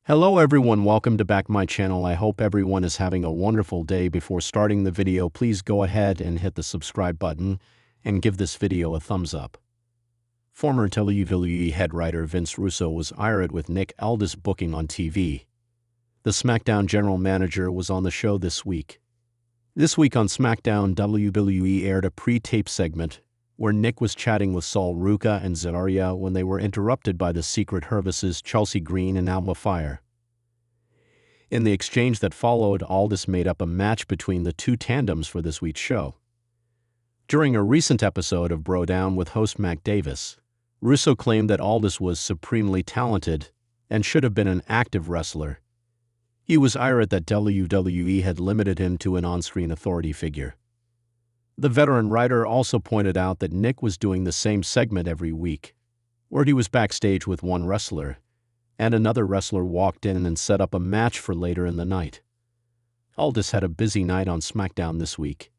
Hello everyone, welcome to back my channel. I hope everyone is having a wonderful day. Before starting the video, please go ahead and hit the subscribe button and give this video a thumbs up. Former WWE head writer Vince Russo was irate with Nick Aldis booking on TV. The SmackDown general manager was on the show this week. This week on SmackDown, WWE aired a pre-tape segment where Nick was chatting with Sol Ruca and Zarya when they were interrupted by the Secret Service's Chelsea Green and Alba Fire. In the exchange that followed, Aldis made up a match between the two tandems for this week's show. During a recent episode of Bro Down with host Mac Davis, Russo claimed that Aldis was supremely talented and should have been an active wrestler. He was irate that WWE had limited him to an on-screen authority figure. The veteran writer also pointed out that Nick was doing the same segment every week, where he was backstage with one wrestler, and another wrestler walked in and set up a match for later in the night. Aldis had a busy night on SmackDown this week.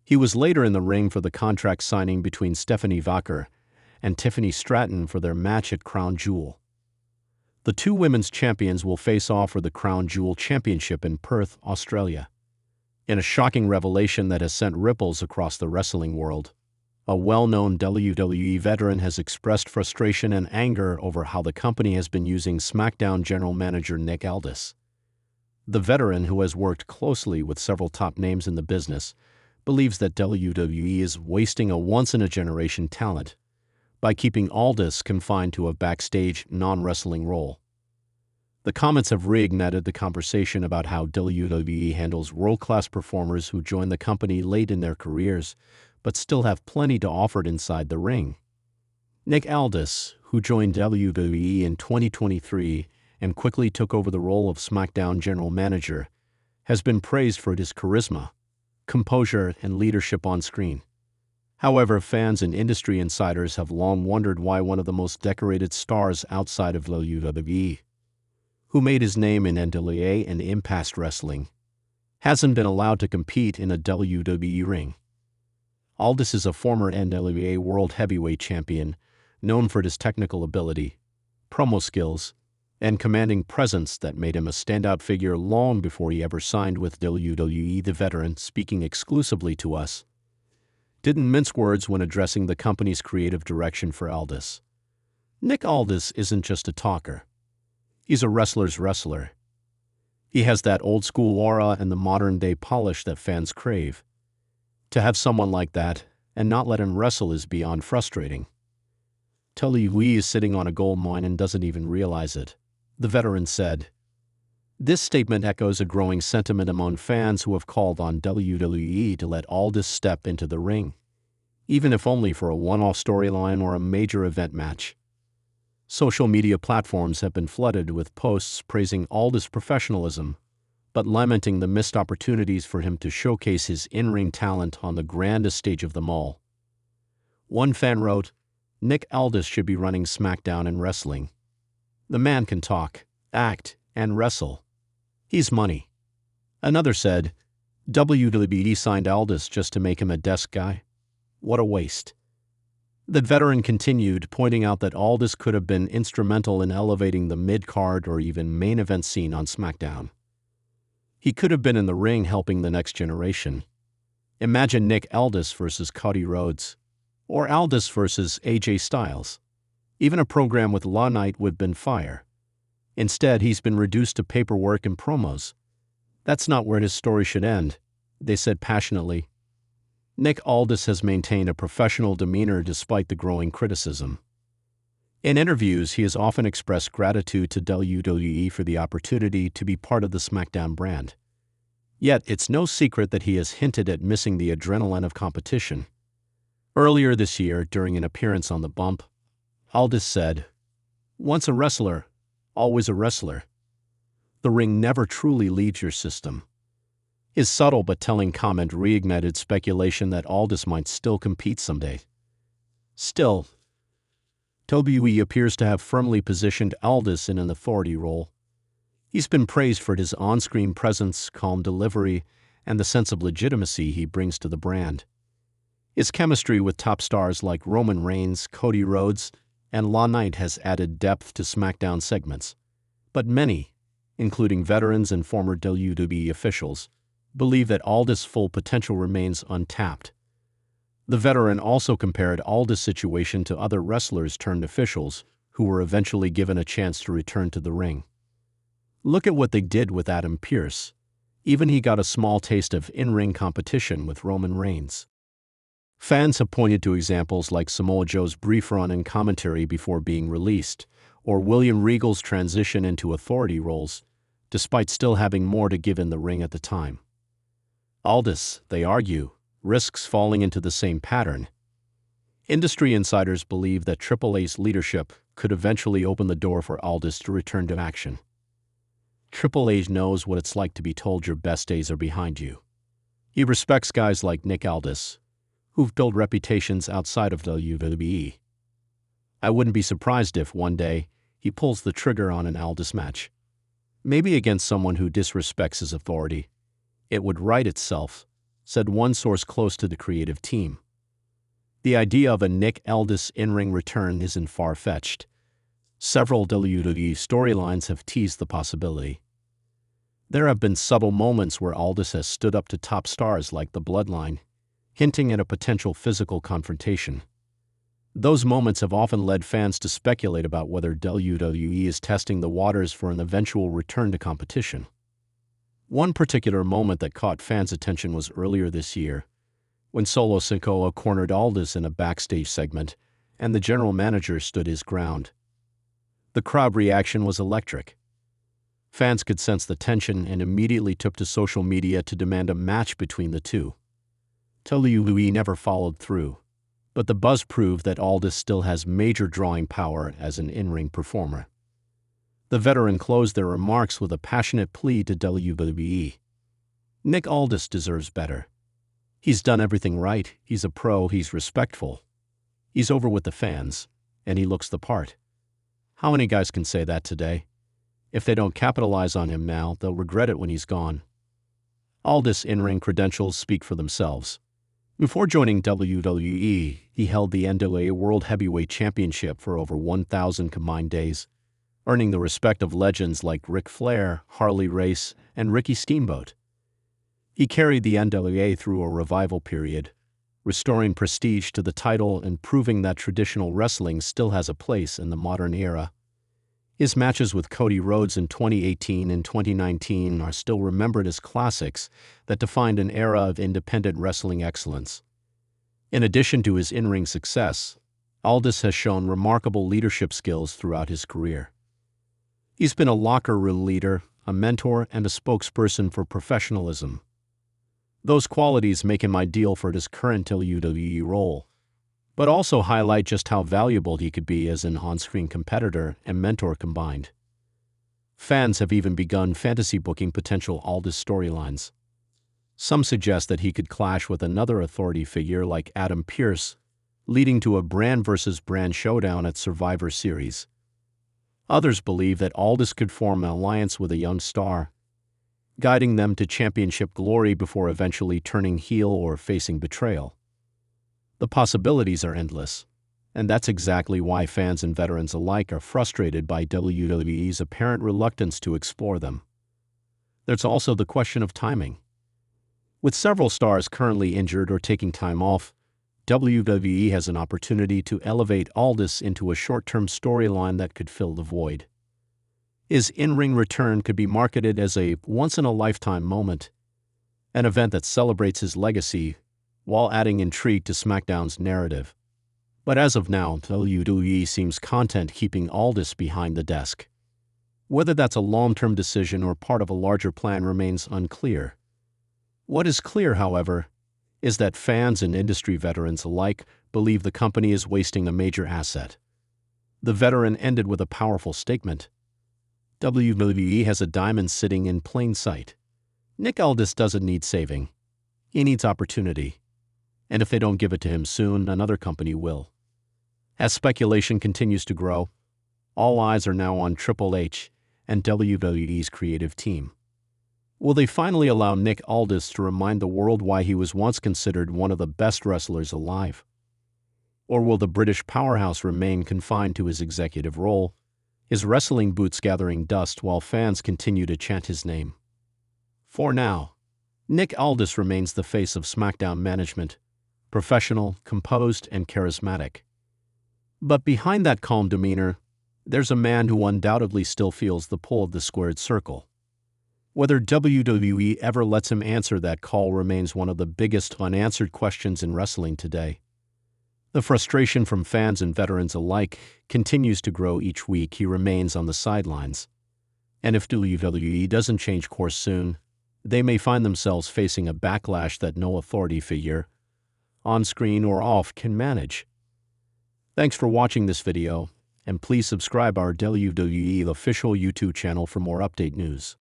He was later in the ring for the contract signing between Stephanie Vacher and Tiffany Stratton for their match at Crown Jewel. The two women's champions will face off for the Crown Jewel Championship in Perth, Australia. In a shocking revelation that has sent ripples across the wrestling world, a well-known WWE veteran has expressed frustration and anger over how the company has been using SmackDown general manager Nick Aldis. The veteran, who has worked closely with several top names in the business, believes that WWE is wasting a once-in-a-generation talent by keeping Aldis confined to a backstage, non-wrestling role. The comments have reignited the conversation about how WWE handles world-class performers who join the company late in their careers, but still have plenty to offer inside the ring. Nick Aldis, who joined WWE in 2023 and quickly took over the role of SmackDown general manager, has been praised for his charisma, composure, and leadership on screen. However, fans and industry insiders have long wondered why one of the most decorated stars outside of WWE, who made his name in NWA and Impact Wrestling, hasn't been allowed to compete in a WWE ring. Aldis is a former NWA World Heavyweight Champion, known for his technical ability, promo skills, and commanding presence that made him a standout figure long before he ever signed with WWE. The veteran, speaking exclusively to us, didn't mince words when addressing the company's creative direction for Aldis. Nick Aldis isn't just a talker. He's a wrestler's wrestler. He has that old-school aura and the modern-day polish that fans crave. To have someone like that and not let him wrestle is beyond frustrating. WWE is sitting on a gold mine and doesn't even realize it, the veteran said. This statement echoes a growing sentiment among fans who have called on WWE to let Aldis step into the ring, even if only for a one-off storyline or a major event match. Social media platforms have been flooded with posts praising Aldis' professionalism, but lamenting the missed opportunities for him to showcase his in-ring talent on the grandest stage of them all. One fan wrote, "Nick Aldis should be running SmackDown and wrestling. The man can talk, act, and wrestle. He's money." Another said, "WWE signed Aldis just to make him a desk guy? What a waste." The veteran continued, pointing out that Aldis could have been instrumental in elevating the mid-card or even main event scene on SmackDown. He could have been in the ring helping the next generation. Imagine Nick Aldis versus Cody Rhodes, or Aldis versus AJ Styles. Even a program with Law Knight would have been fire. Instead, he's been reduced to paperwork and promos. That's not where his story should end, they said passionately. Nick Aldis has maintained a professional demeanor despite the growing criticism. In interviews, he has often expressed gratitude to WWE for the opportunity to be part of the SmackDown brand. Yet, it's no secret that he has hinted at missing the adrenaline of competition. Earlier this year, during an appearance on The Bump, Aldis said, "Once a wrestler, always a wrestler. The ring never truly leaves your system." His subtle but telling comment reignited speculation that Aldis might still compete someday. Still, WWE appears to have firmly positioned Aldis in an authority role. He's been praised for his on-screen presence, calm delivery, and the sense of legitimacy he brings to the brand. His chemistry with top stars like Roman Reigns, Cody Rhodes, and Law Knight has added depth to SmackDown segments. But many, including veterans and former WWE officials, believe that Aldis' full potential remains untapped. The veteran also compared Aldis' situation to other wrestlers turned officials who were eventually given a chance to return to the ring. Look at what they did with Adam Pearce. Even he got a small taste of in-ring competition with Roman Reigns. Fans have pointed to examples like Samoa Joe's brief run in commentary before being released, or William Regal's transition into authority roles, despite still having more to give in the ring at the time. Aldis, they argue, risks falling into the same pattern. Industry insiders believe that Triple H's leadership could eventually open the door for Aldis to return to action. Triple H knows what it's like to be told your best days are behind you. He respects guys like Nick Aldis, who've built reputations outside of WWE. I wouldn't be surprised if, one day, he pulls the trigger on an Aldis match. Maybe against someone who disrespects his authority. It would right itself, said one source close to the creative team. The idea of a Nick Aldis in-ring return isn't far-fetched. Several WWE storylines have teased the possibility. There have been subtle moments where Aldis has stood up to top stars like the Bloodline, hinting at a potential physical confrontation. Those moments have often led fans to speculate about whether WWE is testing the waters for an eventual return to competition. One particular moment that caught fans' attention was earlier this year, when Solo Sikoa cornered Aldis in a backstage segment, and the general manager stood his ground. The crowd reaction was electric. Fans could sense the tension and immediately took to social media to demand a match between the two. WWE never followed through, but the buzz proved that Aldis still has major drawing power as an in-ring performer. The veteran closed their remarks with a passionate plea to WWE. Nick Aldis deserves better. He's done everything right, he's a pro, he's respectful. He's over with the fans, and he looks the part. How many guys can say that today? If they don't capitalize on him now, they'll regret it when he's gone. Aldis' in-ring credentials speak for themselves. Before joining WWE, he held the NWA World Heavyweight Championship for over 1,000 combined days, earning the respect of legends like Ric Flair, Harley Race, and Ricky Steamboat. He carried the NWA through a revival period, restoring prestige to the title and proving that traditional wrestling still has a place in the modern era. His matches with Cody Rhodes in 2018 and 2019 are still remembered as classics that defined an era of independent wrestling excellence. In addition to his in-ring success, Aldis has shown remarkable leadership skills throughout his career. He's been a locker room leader, a mentor, and a spokesperson for professionalism. Those qualities make him ideal for his current WWE role, but also highlight just how valuable he could be as an on-screen competitor and mentor combined. Fans have even begun fantasy booking potential Aldis storylines. Some suggest that he could clash with another authority figure like Adam Pearce, leading to a brand versus brand showdown at Survivor Series. Others believe that Aldis could form an alliance with a young star, guiding them to championship glory before eventually turning heel or facing betrayal. The possibilities are endless, and that's exactly why fans and veterans alike are frustrated by WWE's apparent reluctance to explore them. There's also the question of timing. With several stars currently injured or taking time off, WWE has an opportunity to elevate Aldis into a short-term storyline that could fill the void. His in-ring return could be marketed as a once-in-a-lifetime moment, an event that celebrates his legacy while adding intrigue to SmackDown's narrative. But as of now, WWE seems content keeping Aldis behind the desk. Whether that's a long-term decision or part of a larger plan remains unclear. What is clear, however, is that fans and industry veterans alike believe the company is wasting a major asset. The veteran ended with a powerful statement. WWE has a diamond sitting in plain sight. Nick Aldis doesn't need saving. He needs opportunity. And if they don't give it to him soon, another company will. As speculation continues to grow, all eyes are now on Triple H and WWE's creative team. Will they finally allow Nick Aldis to remind the world why he was once considered one of the best wrestlers alive? Or will the British powerhouse remain confined to his executive role, his wrestling boots gathering dust while fans continue to chant his name. For now, Nick Aldis remains the face of SmackDown management, professional, composed, and charismatic. But behind that calm demeanor, there's a man who undoubtedly still feels the pull of the squared circle. Whether WWE ever lets him answer that call remains one of the biggest unanswered questions in wrestling today. The frustration from fans and veterans alike continues to grow each week he remains on the sidelines. And if WWE doesn't change course soon, they may find themselves facing a backlash that no authority figure, on screen or off, can manage. Thanks for watching this video, and please subscribe our WWE official YouTube channel for more update news.